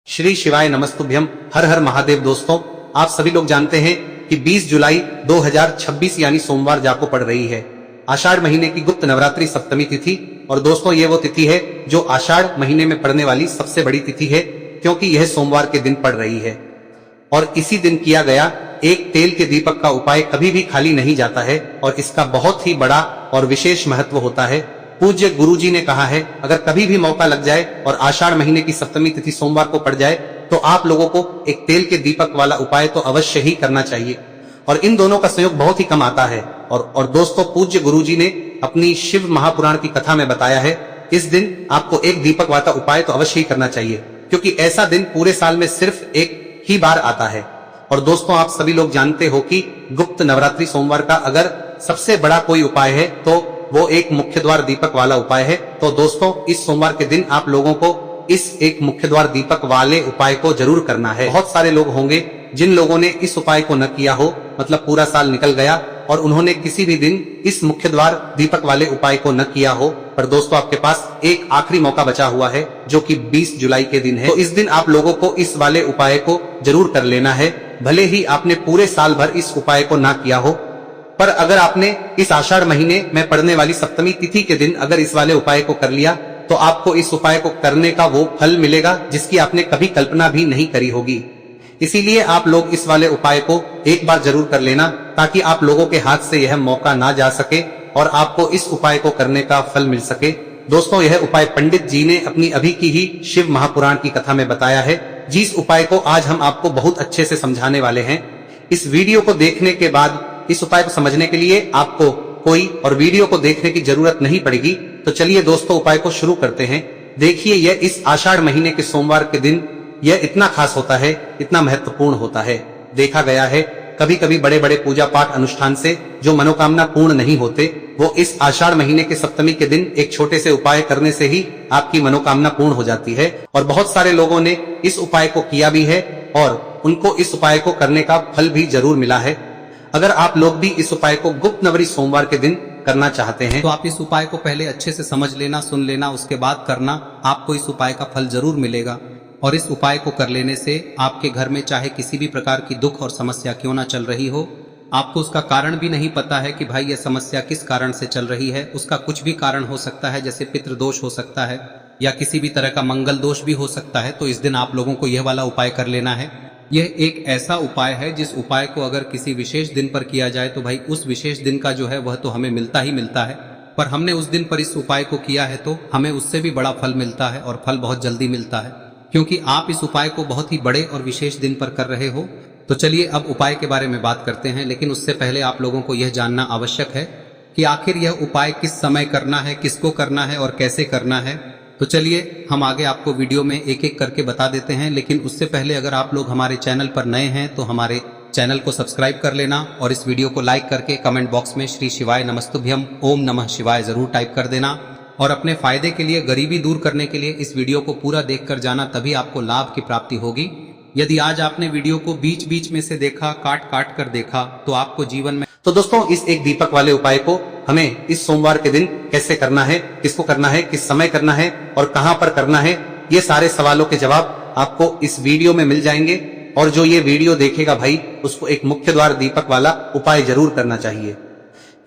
श्री शिवाय नमस्तुभ्यम। हर हर महादेव। दोस्तों, आप सभी लोग जानते हैं कि 20 जुलाई 2026 यानी सोमवार जाको पड़ रही है आषाढ़ महीने की गुप्त नवरात्रि सप्तमी तिथि। और दोस्तों, ये वो तिथि है जो आषाढ़ महीने में पड़ने वाली सबसे बड़ी तिथि है, क्योंकि यह सोमवार के दिन पड़ रही है। और इसी दिन किया गया एक तेल के दीपक का उपाय कभी भी खाली नहीं जाता है और इसका बहुत ही बड़ा और विशेष महत्व होता है। पूज्य गुरुजी ने कहा है, अगर कभी भी मौका लग जाए और आषाढ़ महीने की सप्तमी तिथि सोमवार को पड़ जाए तो आप लोगों को एक तेल के दीपक वाला उपाय तो अवश्य ही करना चाहिए। और इन दोनों का संयोग बहुत ही कम आता है। और दोस्तों, पूज्य गुरुजी ने अपनी शिव महापुराण की कथा में बताया है, इस दिन आपको एक दीपक वाला उपाय तो अवश्य ही करना चाहिए, क्योंकि ऐसा दिन पूरे साल में सिर्फ एक ही बार आता है। और दोस्तों, आप सभी लोग जानते हो कि गुप्त नवरात्रि सोमवार का अगर सबसे बड़ा कोई उपाय है तो वो एक मुख्य द्वार दीपक वाला उपाय है। तो दोस्तों, इस सोमवार के दिन आप लोगों को इस एक मुख्य द्वार दीपक वाले उपाय को जरूर करना है। बहुत सारे लोग होंगे जिन लोगों ने इस उपाय को न किया हो, मतलब पूरा साल निकल गया और उन्होंने किसी भी दिन इस मुख्य द्वार दीपक वाले उपाय को न किया हो। पर दोस्तों, आपके पास एक आखिरी मौका बचा हुआ है जो कि 20 जुलाई के दिन है। तो इस दिन आप लोगों को इस वाले उपाय को जरूर कर लेना है, भले ही आपने पूरे साल भर इस उपाय को ना किया हो। पर अगर आपने इस आषाढ़ महीने में पड़ने वाली सप्तमी तिथि के दिन अगर इस वाले उपाय को कर लिया तो आपको इस उपाय को करने का वो फल मिलेगा जिसकी आपने कभी कल्पना भी नहीं करी होगी। इसीलिए आप लोग इस वाले उपाय को एक बार जरूर कर लेना, ताकि आप लोगों के हाथ से यह मौका ना जा सके और आपको इस उपाय को करने का फल मिल सके। दोस्तों, यह उपाय पंडित जी ने अपनी अभी की ही शिव महापुराण की कथा में बताया है, जिस उपाय को आज हम आपको बहुत अच्छे से समझाने वाले हैं। इस वीडियो को देखने के बाद इस उपाय को समझने के लिए आपको कोई और वीडियो को देखने की जरूरत नहीं पड़ेगी। तो चलिए दोस्तों, उपाय को शुरू करते हैं। देखिए, यह इस आषाढ़ महीने के सोमवार के दिन यह इतना खास होता है, इतना महत्वपूर्ण होता है। देखा गया है कभी कभी बड़े बड़े पूजा पाठ अनुष्ठान से जो मनोकामना पूर्ण नहीं होते, वो इस आषाढ़ महीने के सप्तमी के दिन एक छोटे से उपाय करने से ही आपकी मनोकामना पूर्ण हो जाती है। और बहुत सारे लोगों ने इस उपाय को किया भी है और उनको इस उपाय को करने का फल भी जरूर मिला है। अगर आप लोग भी इस उपाय को गुप्त नवरात्रि सोमवार के दिन करना चाहते हैं तो आप इस उपाय को पहले अच्छे से समझ लेना, सुन लेना, उसके बाद करना। आपको इस उपाय का फल जरूर मिलेगा। और इस उपाय को कर लेने से आपके घर में चाहे किसी भी प्रकार की दुख और समस्या क्यों ना चल रही हो, आपको उसका कारण भी नहीं पता है कि भाई यह समस्या किस कारण से चल रही है, उसका कुछ भी कारण हो सकता है, जैसे पितृदोष हो सकता है या किसी भी तरह का मंगल दोष भी हो सकता है। तो इस दिन आप लोगों को यह वाला उपाय कर लेना है। यह एक ऐसा उपाय है जिस उपाय को अगर किसी विशेष दिन पर किया जाए तो भाई उस विशेष दिन का जो है वह तो हमें मिलता ही मिलता है। पर हमने उस दिन पर इस उपाय को किया है तो हमें उससे भी बड़ा फल मिलता है, और फल बहुत जल्दी मिलता है, क्योंकि आप इस उपाय को बहुत ही बड़े और विशेष दिन पर कर रहे हो। तो चलिए अब उपाय के बारे में बात करते हैं, लेकिन उससे पहले आप लोगों को यह जानना आवश्यक है कि आखिर यह उपाय किस समय करना है, किसको करना है और कैसे करना है। तो चलिए हम आगे आपको वीडियो में एक एक करके बता देते हैं। लेकिन उससे पहले अगर आप लोग हमारे चैनल पर नए हैं तो हमारे चैनल को सब्सक्राइब कर लेना और इस वीडियो को लाइक करके कमेंट बॉक्स में श्री शिवाय नमस्तुभ्यम ओम नमः शिवाय जरूर टाइप कर देना। और अपने फायदे के लिए, गरीबी दूर करने के लिए इस वीडियो को पूरा देखकर जाना, तभी आपको लाभ की प्राप्ति होगी। यदि आज आपने वीडियो को बीच बीच में से देखा, काट काट कर देखा, तो आपको जीवन में तो दोस्तों, इस एक दीपक वाले उपाय को हमें इस सोमवार के दिन कैसे करना है, किसको करना है, किस समय करना है और कहां पर करना है, ये सारे सवालों के जवाब आपको इस वीडियो में मिल जाएंगे। और जो ये वीडियो देखेगा भाई, उसको एक मुख्य द्वार दीपक वाला उपाय जरूर करना चाहिए,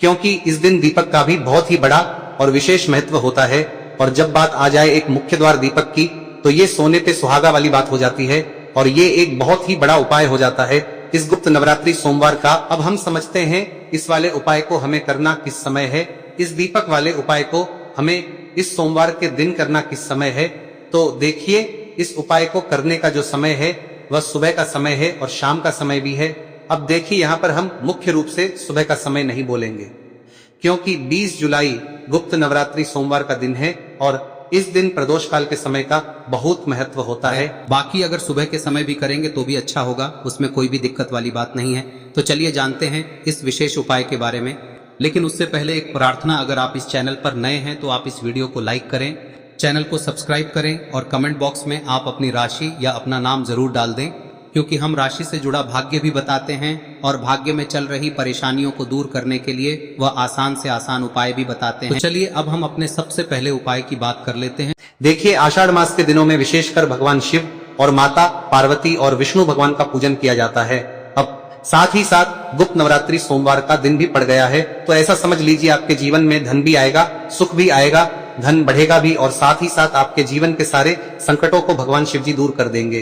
क्योंकि इस दिन दीपक का भी बहुत ही बड़ा और विशेष महत्व होता है। और जब बात आ जाए एक मुख्य द्वार दीपक की, तो ये सोने पे सुहागा वाली बात हो जाती है और ये एक बहुत ही बड़ा उपाय हो जाता है इस गुप्त नवरात्रि सोमवार का। अब हम समझते हैं इस वाले उपाय को हमें करना किस समय है, इस दीपक वाले उपाय को हमें इस सोमवार के दिन करना किस समय है। तो देखिए, इस उपाय को करने का जो समय है वह सुबह का समय है और शाम का समय भी है। अब देखिए, यहाँ पर हम मुख्य रूप से सुबह का समय नहीं बोलेंगे, क्योंकि 20 जुलाई गुप्त नवरात्रि सोमवार का दिन है और इस दिन प्रदोष काल के समय का बहुत महत्व होता है। बाकी अगर सुबह के समय भी करेंगे तो भी अच्छा होगा, उसमें कोई भी दिक्कत वाली बात नहीं है। तो चलिए जानते हैं इस विशेष उपाय के बारे में। लेकिन उससे पहले एक प्रार्थना, अगर आप इस चैनल पर नए हैं तो आप इस वीडियो को लाइक करें, चैनल को सब्सक्राइब करें और कमेंट बॉक्स में आप अपनी राशि या अपना नाम जरूर डाल दें, क्योंकि हम राशि से जुड़ा भाग्य भी बताते हैं और भाग्य में चल रही परेशानियों को दूर करने के लिए वह आसान से आसान उपाय भी बताते हैं। तो चलिए अब हम अपने सबसे पहले उपाय की बात कर लेते हैं। देखिए, आषाढ़ मास के दिनों में विशेषकर भगवान शिव और माता पार्वती और विष्णु भगवान का पूजन किया जाता है। अब साथ ही साथ गुप्त नवरात्रि सोमवार का दिन भी पड़ गया है, तो ऐसा समझ लीजिए आपके जीवन में धन भी आएगा, सुख भी आएगा, धन बढ़ेगा भी, और साथ ही साथ आपके जीवन के सारे संकटों को भगवान शिव जी दूर कर देंगे।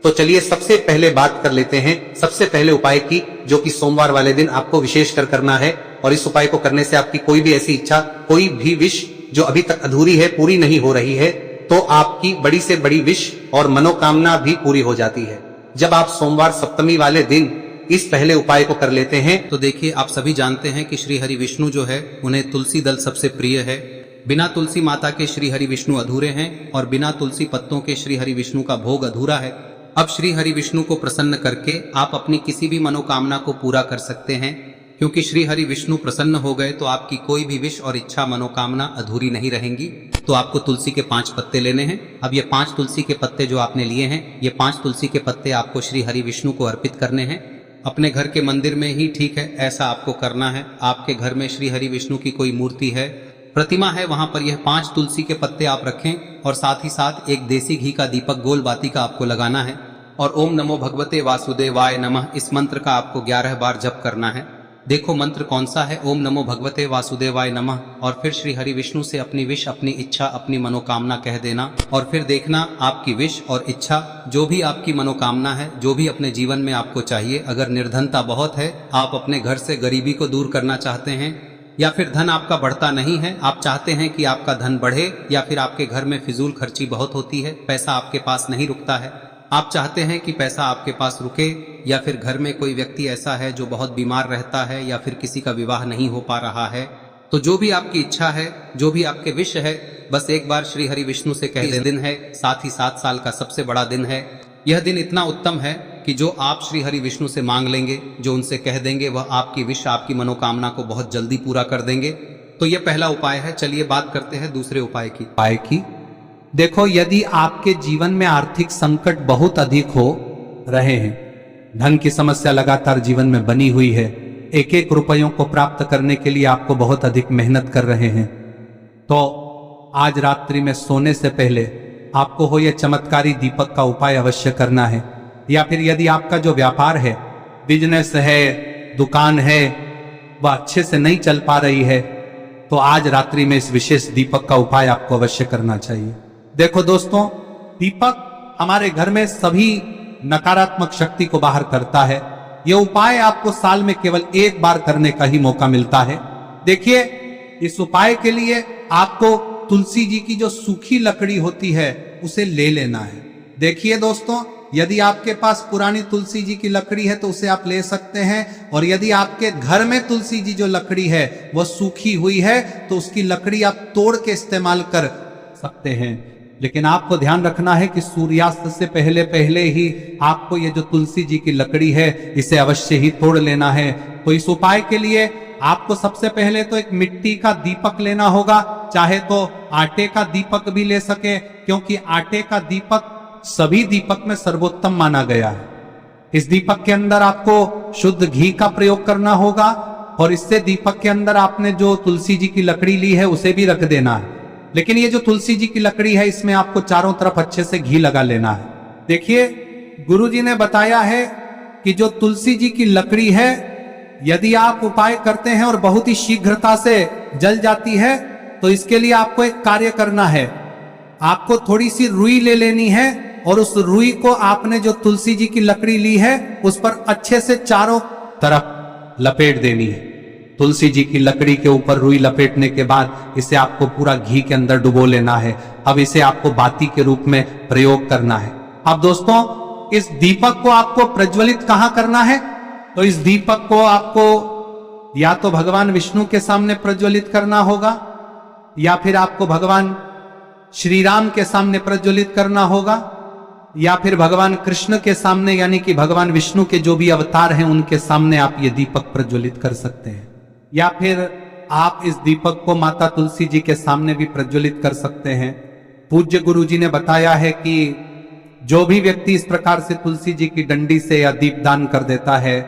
तो चलिए सबसे पहले बात कर लेते हैं सबसे पहले उपाय की, जो कि सोमवार वाले दिन आपको विशेषकर करना है। और इस उपाय को करने से आपकी कोई भी ऐसी इच्छा, कोई भी विश जो अभी तक अधूरी है, पूरी नहीं हो रही है, तो आपकी बड़ी से बड़ी विश और मनोकामना भी पूरी हो जाती है। जब आप सोमवार सप्तमी वाले दिन इस पहले उपाय को कर लेते हैं, तो देखिए, आप सभी जानते हैं कि श्री हरि विष्णु जो है उन्हें तुलसी दल सबसे प्रिय है। बिना तुलसी माता के श्री हरि विष्णु अधूरे हैं और बिना तुलसी पत्तों के श्री हरि विष्णु का भोग अधूरा है। अब श्री हरि विष्णु को प्रसन्न करके आप अपनी किसी भी मनोकामना को पूरा कर सकते हैं, क्योंकि श्री हरि विष्णु प्रसन्न हो गए तो आपकी कोई भी विश और इच्छा मनोकामना अधूरी नहीं रहेंगी। तो आपको तुलसी के 5 पत्ते लेने हैं। अब ये 5 तुलसी के पत्ते जो आपने लिए हैं, ये 5 तुलसी के पत्ते आपको श्री हरि विष्णु को अर्पित करने हैं। अपने घर के मंदिर में ही ठीक है, ऐसा आपको करना है। आपके घर में श्री हरि विष्णु की कोई मूर्ति है, प्रतिमा है, वहां पर यह 5 तुलसी के पत्ते आप रखें और साथ ही साथ एक देसी घी का दीपक गोल बाती का आपको लगाना है और ओम नमो भगवते वासुदेवाय नमः इस मंत्र का आपको 11 बार जप करना है। देखो मंत्र कौन सा है, ओम नमो भगवते वासुदेवाय नमः, और फिर श्री हरि विष्णु से अपनी विश, अपनी इच्छा, अपनी मनोकामना कह देना और फिर देखना आपकी विश और इच्छा, जो भी आपकी मनोकामना है, जो भी अपने जीवन में आपको चाहिए। अगर निर्धनता बहुत है, आप अपने घर से गरीबी को दूर करना चाहते हैं, या फिर धन आपका बढ़ता नहीं है, आप चाहते हैं कि आपका धन बढ़े, या फिर आपके घर में फिजूल खर्ची बहुत होती है, पैसा आपके पास नहीं रुकता है, आप चाहते हैं कि पैसा आपके पास रुके, या फिर घर में कोई व्यक्ति ऐसा है जो बहुत बीमार रहता है, या फिर किसी का विवाह नहीं हो पा रहा है, तो जो भी आपकी इच्छा है, जो भी आपके विश है, बस एक बार श्री हरि विष्णु से कह दें। दिन है, साथ ही 7 साल का सबसे बड़ा दिन है। यह दिन इतना उत्तम है कि जो आप श्री हरि विष्णु से मांग लेंगे, जो उनसे कह देंगे, वह आपकी विश, आपकी मनोकामना को बहुत जल्दी पूरा कर देंगे। तो यह पहला उपाय है। चलिए बात करते हैं दूसरे उपाय की। देखो, यदि आपके जीवन में आर्थिक संकट बहुत अधिक हो रहे हैं, धन की समस्या लगातार जीवन में बनी हुई है, एक एक रुपयों को प्राप्त करने के लिए आपको बहुत अधिक मेहनत कर रहे हैं, तो आज रात्रि में सोने से पहले आपको हो यह चमत्कारी दीपक का उपाय अवश्य करना है। या फिर यदि आपका जो व्यापार है, बिजनेस है, दुकान है, वह अच्छे से नहीं चल पा रही है, तो आज रात्रि में इस विशेष दीपक का उपाय आपको अवश्य करना चाहिए। देखो दोस्तों, दीपक हमारे घर में सभी नकारात्मक शक्ति को बाहर करता है। यह उपाय आपको साल में केवल एक बार करने का ही मौका मिलता है। देखिए, इस उपाय के लिए आपको तुलसी जी की जो सूखी लकड़ी होती है उसे ले लेना है। देखिए दोस्तों, यदि आपके पास पुरानी तुलसी जी की लकड़ी है तो उसे आप ले सकते हैं, और यदि आपके घर में तुलसी जी जो लकड़ी है वह सूखी हुई है तो उसकी लकड़ी आप तोड़ के इस्तेमाल कर सकते हैं। लेकिन आपको ध्यान रखना है कि सूर्यास्त से पहले पहले ही आपको ये जो तुलसी जी की लकड़ी है इसे अवश्य ही तोड़ लेना है। तो इस उपाय के लिए आपको सबसे पहले तो एक मिट्टी का दीपक लेना होगा, चाहे तो आटे का दीपक भी ले सके, क्योंकि आटे का दीपक सभी दीपक में सर्वोत्तम माना गया है। इस दीपक के अंदर आपको शुद्ध घी का प्रयोग करना होगा, और इससे दीपक के अंदर आपने जो तुलसी जी की लकड़ी ली है उसे भी रख देना है। लेकिन ये जो तुलसी जी की लकड़ी है, इसमें आपको चारों तरफ अच्छे से घी लगा लेना है। देखिए, गुरुजी ने बताया है कि जो तुलसी जी की लकड़ी है, यदि आप उपाय करते हैं और बहुत ही शीघ्रता से जल जाती है, तो इसके लिए आपको एक कार्य करना है। आपको थोड़ी सी रुई ले लेनी है और उस रुई को आपने जो तुलसी जी की लकड़ी ली है उस पर अच्छे से चारों तरफ लपेट देनी है। तुलसी जी की लकड़ी के ऊपर रुई लपेटने के बाद इसे आपको पूरा घी के अंदर डुबो लेना है। अब इसे आपको बाती के रूप में प्रयोग करना है। अब दोस्तों, इस दीपक को आपको प्रज्वलित कहां करना है? तो इस दीपक को आपको या तो भगवान विष्णु के सामने प्रज्वलित करना होगा, या फिर आपको भगवान श्री राम के सामने प्रज्वलित करना होगा, या फिर भगवान कृष्ण के सामने, यानी कि भगवान विष्णु के जो भी अवतार हैं उनके सामने आप ये दीपक प्रज्वलित कर सकते हैं। या फिर आप इस दीपक को माता तुलसी जी के सामने भी प्रज्वलित कर सकते हैं। पूज्य गुरु जी ने बताया है कि जो भी व्यक्ति इस प्रकार से तुलसी जी की डंडी से या दीपदान कर देता है,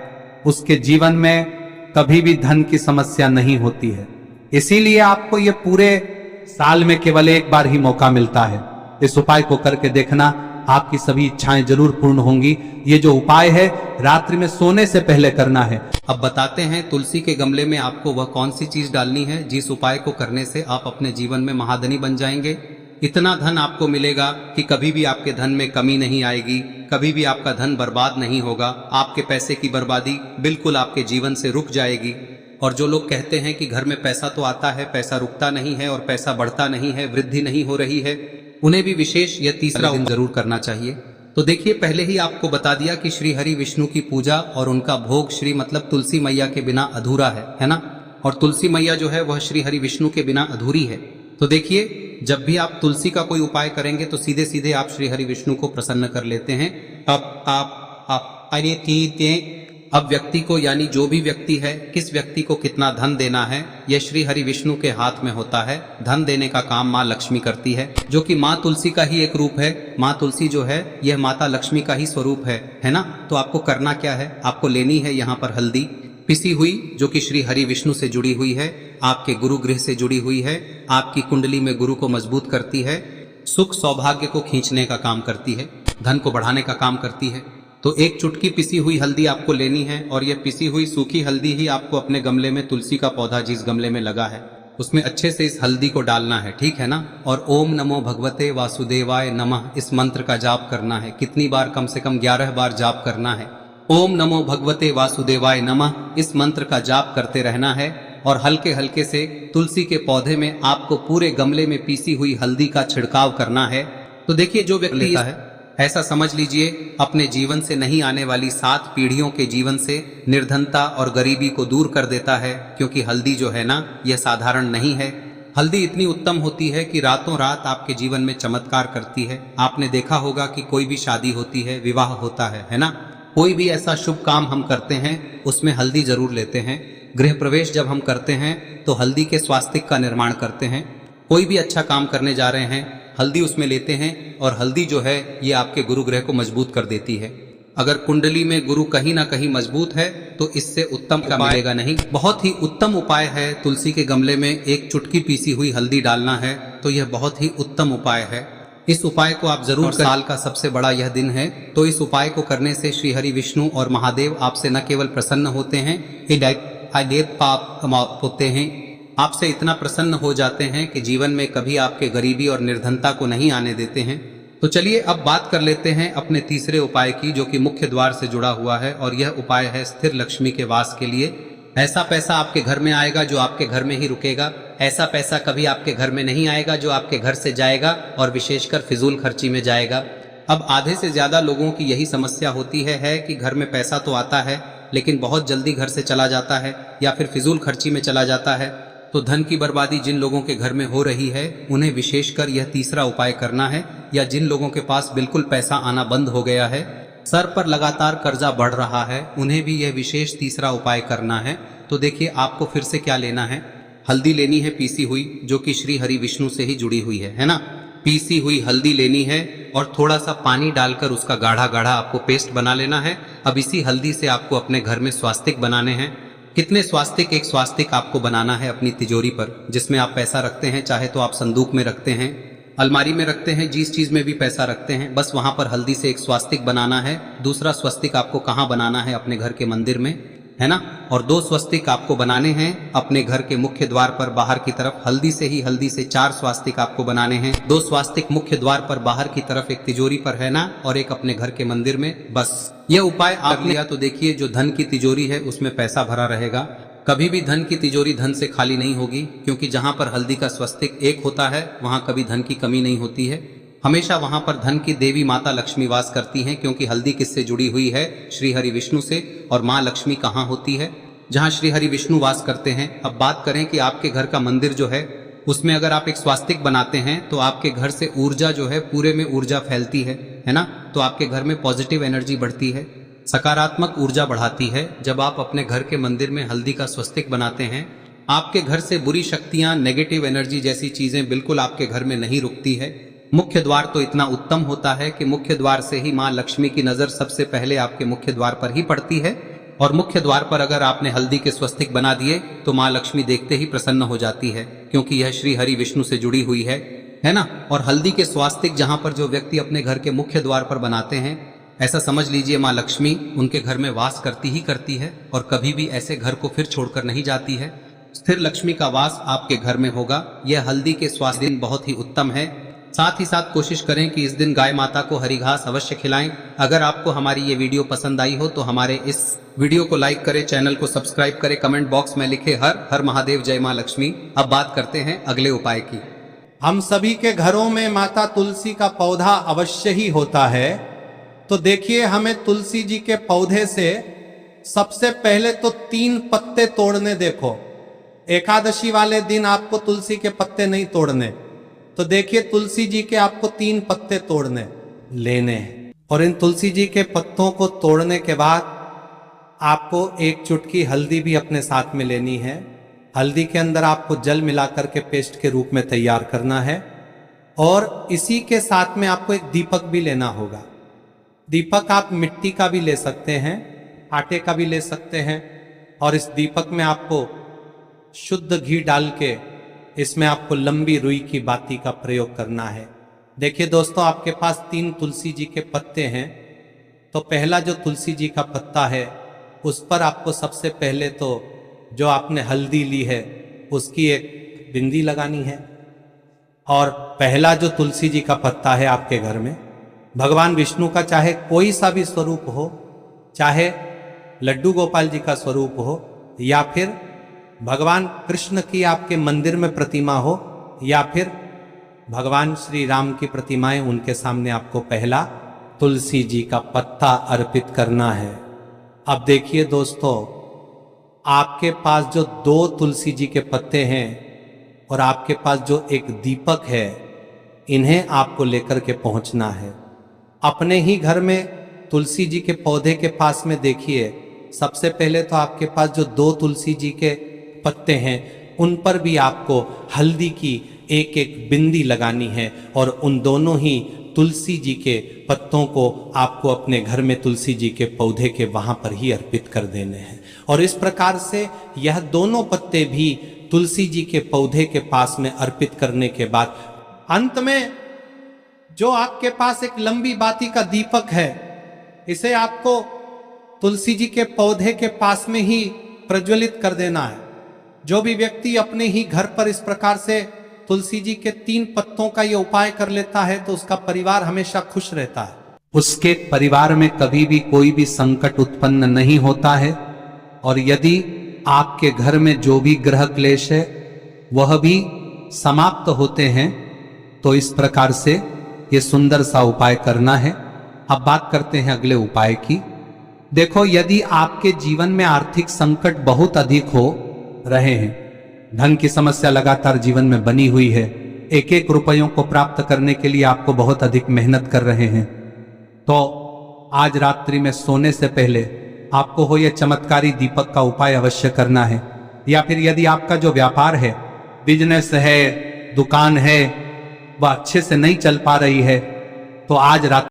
उसके जीवन में कभी भी धन की समस्या नहीं होती है। इसीलिए आपको ये पूरे साल में केवल एक बार ही मौका मिलता है। इस उपाय को करके देखना, आपकी सभी इच्छाएं जरूर पूर्ण होंगी। ये जो उपाय है रात्रि में सोने से पहले करना है। अब बताते हैं तुलसी के गमले में आपको वह कौन सी चीज डालनी है जिस उपाय को करने से आप अपने जीवन में महाधनी बन जाएंगे। इतना धन आपको मिलेगा कि कभी भी आपके धन में कमी नहीं आएगी, कभी भी आपका धन बर्बाद नहीं होगा। आपके पैसे की बर्बादी बिल्कुल आपके जीवन से रुक जाएगी। और जो लोग कहते हैं कि घर में पैसा तो आता है, पैसा रुकता नहीं है और पैसा बढ़ता नहीं है, वृद्धि नहीं हो रही है, उन्हें भी विशेष यह तीसरा दिन जरूर करना चाहिए। तो देखिए, पहले ही आपको बता दिया कि श्री हरि विष्णु की पूजा और उनका भोग श्री मतलब तुलसी मैया के बिना अधूरा है ना। और तुलसी मैया जो है वह श्री हरि विष्णु के बिना अधूरी है। तो देखिए, जब भी आप तुलसी का कोई उपाय करेंगे तो सीधे सीधे आप श्री हरि विष्णु को प्रसन्न कर लेते हैं। अब व्यक्ति को, यानी जो भी व्यक्ति है, किस व्यक्ति को कितना धन देना है, यह श्री हरि विष्णु के हाथ में होता है। धन देने का काम माँ लक्ष्मी करती है, जो कि माँ तुलसी का ही एक रूप है। माँ तुलसी जो है यह माता लक्ष्मी का ही स्वरूप है ना। तो आपको करना क्या है, आपको लेनी है यहाँ पर हल्दी पिसी हुई, जो कि श्री हरि विष्णु से जुड़ी हुई है, आपके गुरु गृह से जुड़ी हुई है, आपकी कुंडली में गुरु को मजबूत करती है, सुख सौभाग्य को खींचने का काम करती है, धन को बढ़ाने का काम करती है। तो एक चुटकी पिसी हुई हल्दी आपको लेनी है और यह पिसी हुई सूखी हल्दी ही आपको अपने गमले में, तुलसी का पौधा जिस गमले में लगा है उसमें अच्छे से इस हल्दी को डालना है, ठीक है ना। और ओम नमो भगवते वासुदेवाय नमः इस मंत्र का जाप करना है। कितनी बार, कम से कम 11 बार जाप करना है। ओम नमो भगवते वासुदेवाय नमः इस मंत्र का जाप करते रहना है। और हल्के हल्के से तुलसी के पौधे में आपको पूरे गमले में पीसी हुई हल्दी का छिड़काव करना है। तो देखिए, जो व्यक्ति लेता है, ऐसा समझ लीजिए अपने जीवन से नहीं आने वाली 7 पीढ़ियों के जीवन से निर्धनता और गरीबी को दूर कर देता है। क्योंकि हल्दी जो है ना, यह साधारण नहीं है। हल्दी इतनी उत्तम होती है कि रातों रात आपके जीवन में चमत्कार करती है। आपने देखा होगा कि कोई भी शादी होती है, विवाह होता है ना, कोई भी ऐसा शुभ काम हम करते हैं उसमें हल्दी जरूर लेते हैं। गृह प्रवेश जब हम करते हैं तो हल्दी के स्वास्तिक का निर्माण करते हैं। कोई भी अच्छा काम करने जा रहे हैं, हल्दी उसमें लेते हैं। और हल्दी जो है ये आपके गुरु ग्रह को मजबूत कर देती है। अगर कुंडली में गुरु कहीं ना कहीं मजबूत है तो इससे उत्तम का मिलेगा नहीं। बहुत ही उत्तम उपाय है, तुलसी के गमले में एक चुटकी पीसी हुई हल्दी डालना है। तो यह बहुत ही उत्तम उपाय है। इस उपाय को आप जरूर, साल का सबसे बड़ा यह दिन है, तो इस उपाय को करने से श्री हरि विष्णु और महादेव आपसे न केवल प्रसन्न होते हैं, पाप होते हैं, आपसे इतना प्रसन्न हो जाते हैं कि जीवन में कभी आपके गरीबी और निर्धनता को नहीं आने देते हैं। तो चलिए अब बात कर लेते हैं अपने तीसरे उपाय की, जो कि मुख्य द्वार से जुड़ा हुआ है। और यह उपाय है स्थिर लक्ष्मी के वास के लिए। ऐसा पैसा आपके घर में आएगा जो आपके घर में ही रुकेगा। ऐसा पैसा कभी आपके घर में नहीं आएगा जो आपके घर से जाएगा और विशेषकर फिजूल खर्ची में जाएगा। अब आधे से ज्यादा लोगों की यही समस्या होती है कि घर में पैसा तो आता है लेकिन बहुत जल्दी घर से चला जाता है या फिर फिजूल खर्ची में चला जाता है। तो धन की बर्बादी जिन लोगों के घर में हो रही है उन्हें विशेषकर यह तीसरा उपाय करना है। या जिन लोगों के पास बिल्कुल पैसा आना बंद हो गया है, सर पर लगातार कर्जा बढ़ रहा है, उन्हें भी यह विशेष तीसरा उपाय करना है। तो देखिए, आपको फिर से क्या लेना है, हल्दी लेनी है पीसी हुई, जो कि श्री हरि विष्णु से ही जुड़ी हुई है ना। पीसी हुई हल्दी लेनी है और थोड़ा सा पानी डालकर उसका गाढ़ा गाढ़ा आपको पेस्ट बना लेना है। अब इसी हल्दी से आपको अपने घर में स्वास्तिक बनाने हैं। कितने स्वास्तिक? एक स्वास्तिक आपको बनाना है अपनी तिजोरी पर, जिसमें आप पैसा रखते हैं। चाहे तो आप संदूक में रखते हैं, अलमारी में रखते हैं, जिस चीज में भी पैसा रखते हैं, बस वहां पर हल्दी से एक स्वास्तिक बनाना है। दूसरा स्वस्तिक आपको कहाँ बनाना है? अपने घर के मंदिर में, है ना। और 2 स्वस्तिक आपको बनाने हैं अपने घर के मुख्य द्वार पर बाहर की तरफ। हल्दी से 4 स्वास्तिक आपको बनाने हैं। 2 स्वास्तिक मुख्य द्वार पर बाहर की तरफ, एक तिजोरी पर, है ना, और एक अपने घर के मंदिर में। बस यह उपाय आप लिया तो देखिए, जो धन की तिजोरी है उसमें पैसा भरा रहेगा। कभी भी धन की तिजोरी धन से खाली नहीं होगी, क्योंकि जहां पर हल्दी का स्वस्तिक एक होता है वहां कभी धन की कमी नहीं होती है। हमेशा वहां पर धन की देवी माता लक्ष्मी वास करती हैं, क्योंकि हल्दी किससे जुड़ी हुई है? श्री हरि विष्णु से। और माँ लक्ष्मी कहाँ होती है? जहाँ श्री हरि विष्णु वास करते हैं। अब बात करें कि आपके घर का मंदिर जो है उसमें अगर आप एक स्वास्तिक बनाते हैं तो आपके घर से ऊर्जा जो है, पूरे में ऊर्जा फैलती है ना। तो आपके घर में पॉजिटिव एनर्जी बढ़ती है, सकारात्मक ऊर्जा बढ़ाती है। जब आप अपने घर के मंदिर में हल्दी का स्वस्तिक बनाते हैं, आपके घर से बुरी शक्तियां, नेगेटिव एनर्जी जैसी चीजें बिल्कुल आपके घर में नहीं रुकती है। मुख्य द्वार तो इतना उत्तम होता है कि मुख्य द्वार से ही माँ लक्ष्मी की नजर सबसे पहले आपके मुख्य द्वार पर ही पड़ती है। और मुख्य द्वार पर अगर आपने हल्दी के स्वस्तिक बना दिए तो माँ लक्ष्मी देखते ही प्रसन्न हो जाती है, क्योंकि यह श्री हरि विष्णु से जुड़ी हुई है। है ना। और हल्दी के स्वास्तिक जहां पर जो व्यक्ति अपने घर के मुख्य द्वार पर बनाते हैं, ऐसा समझ लीजिए माँ लक्ष्मी उनके घर में वास करती ही करती है और कभी भी ऐसे घर को फिर छोड़कर नहीं जाती है। स्थिर लक्ष्मी का वास आपके घर में होगा। यह हल्दी के स्वास्थ्य दिन बहुत ही उत्तम है। साथ ही साथ कोशिश करें कि इस दिन गाय माता को हरी घास अवश्य खिलाएं। अगर आपको हमारी ये वीडियो पसंद आई हो तो हमारे इस वीडियो को लाइक करें, चैनल को सब्सक्राइब करें, कमेंट बॉक्स में लिखे हर हर महादेव, जय माँ लक्ष्मी। अब बात करते हैं अगले उपाय की। हम सभी के घरों में माता तुलसी का पौधा अवश्य ही होता है। तो देखिए, हमें तुलसी जी के पौधे से सबसे पहले तो 3 पत्ते तोड़ने। देखो, एकादशी वाले दिन आपको तुलसी के पत्ते नहीं तोड़ने। तो देखिए, तुलसी जी के आपको 3 पत्ते तोड़ने लेने हैं और इन तुलसी जी के पत्तों को तोड़ने के बाद आपको 1 चुटकी हल्दी भी अपने साथ में लेनी है। हल्दी के अंदर आपको जल मिलाकर के पेस्ट के रूप में तैयार करना है और इसी के साथ में आपको एक दीपक भी लेना होगा। दीपक आप मिट्टी का भी ले सकते हैं, आटे का भी ले सकते हैं और इस दीपक में आपको शुद्ध घी डाल के इसमें आपको लंबी रुई की बाती का प्रयोग करना है। देखिए दोस्तों, आपके पास 3 तुलसी जी के पत्ते हैं। तो पहला जो तुलसी जी का पत्ता है उस पर आपको सबसे पहले तो जो आपने हल्दी ली है उसकी एक बिंदी लगानी है। और पहला जो तुलसी जी का पत्ता है आपके घर में, भगवान विष्णु का चाहे कोई सा भी स्वरूप हो, चाहे लड्डू गोपाल जी का स्वरूप हो या फिर भगवान कृष्ण की आपके मंदिर में प्रतिमा हो या फिर भगवान श्री राम की प्रतिमाएं, उनके सामने आपको पहला तुलसी जी का पत्ता अर्पित करना है। अब देखिए दोस्तों, आपके पास जो 2 तुलसी जी के पत्ते हैं और आपके पास जो एक दीपक है, इन्हें आपको लेकर के पहुंचना है। अपने ही घर में तुलसी जी के पौधे के पास में देखिए, सबसे पहले तो आपके पास जो 2 तुलसी जी के पत्ते हैं उन पर भी आपको हल्दी की एक बिंदी लगानी है और उन दोनों ही तुलसी जी के पत्तों को आपको अपने घर में तुलसी जी के पौधे के वहां पर ही अर्पित कर देने हैं। और इस प्रकार से यह दोनों पत्ते भी तुलसी जी के पौधे के पास में अर्पित करने के बाद अंत में जो आपके पास एक लंबी बाती का दीपक है, इसे आपको तुलसी जी के पौधे के पास में ही प्रज्वलित कर देना है। जो भी व्यक्ति अपने ही घर पर इस प्रकार से तुलसी जी के 3 पत्तों का ये उपाय कर लेता है तो उसका परिवार हमेशा खुश रहता है। उसके परिवार में कभी भी कोई भी संकट उत्पन्न नहीं होता है और यदि आपके घर में जो भी ग्रह क्लेश है वह भी समाप्त होते हैं। तो इस प्रकार से ये सुंदर सा उपाय करना है। अब बात करते हैं अगले उपाय की। देखो, यदि आपके जीवन में आर्थिक संकट बहुत अधिक हो रहे हैं, धन की समस्या लगातार जीवन में बनी हुई है, एक रुपयों को प्राप्त करने के लिए आपको बहुत अधिक मेहनत कर रहे हैं, तो आज रात्रि में सोने से पहले आपको हो यह चमत्कारी दीपक का उपाय अवश्य करना है। या फिर यदि आपका जो व्यापार है, बिजनेस है, दुकान है, वह अच्छे से नहीं चल पा रही है, तो आज रात